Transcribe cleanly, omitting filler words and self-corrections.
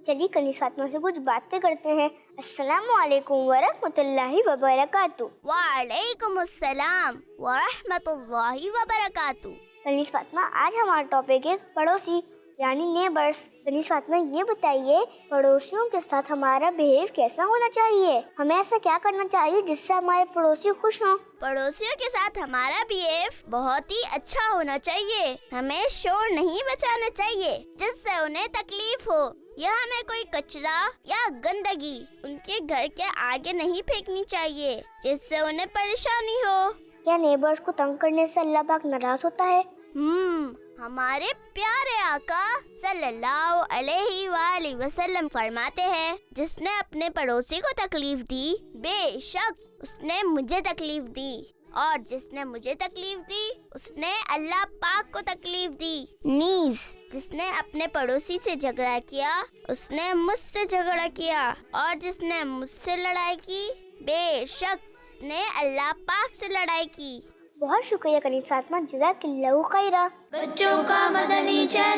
چلیے کنیز فاطمہ سے کچھ باتیں کرتے ہیں۔ السلام علیکم ورحمۃ اللہ وبرکاتہ۔ وعلیکم السلام ورحمۃ اللہ وبرکاتہ۔ کنیز فاطمہ آج ہمارا ٹاپک ہے پڑوسی یعنی نیبرس۔ کنیز فاطمہ یہ بتائیے پڑوسیوں کے ساتھ ہمارا بہیو کیسا ہونا چاہیے؟ ہمیں ایسا کیا کرنا چاہیے جس سے ہمارے پڑوسی خوش ہوں؟ پڑوسیوں کے ساتھ ہمارا بہیو بہت ہی اچھا ہونا چاہیے۔ ہمیں شور نہیں بچانا چاہیے جس سے انہیں تکلیف ہو، یا ہمیں کوئی کچرا یا گندگی ان کے گھر کے آگے نہیں پھینکنی چاہیے جس سے انہیں پریشانی ہو۔ کیا نیبرس کو تنگ کرنے سے اللہ پاک ناراض ہوتا ہے؟ ہمارے پیارے آقا صلی اللہ علیہ وآلہ وسلم فرماتے ہیں، جس نے اپنے پڑوسی کو تکلیف دی بے شک اس نے مجھے تکلیف دی، اور جس نے مجھے تکلیف دی اس نے اللہ پاک کو تکلیف دی۔ نیز جس نے اپنے پڑوسی سے جھگڑا کیا اس نے مجھ سے جھگڑا کیا، اور جس نے مجھ سے لڑائی کی بے شک اس نے اللہ پاک سے لڑائی کی۔ بہت شکریہ کنیز فاطمہ، جزاک اللہ خیرہ۔ بچوں کا مدنی چینل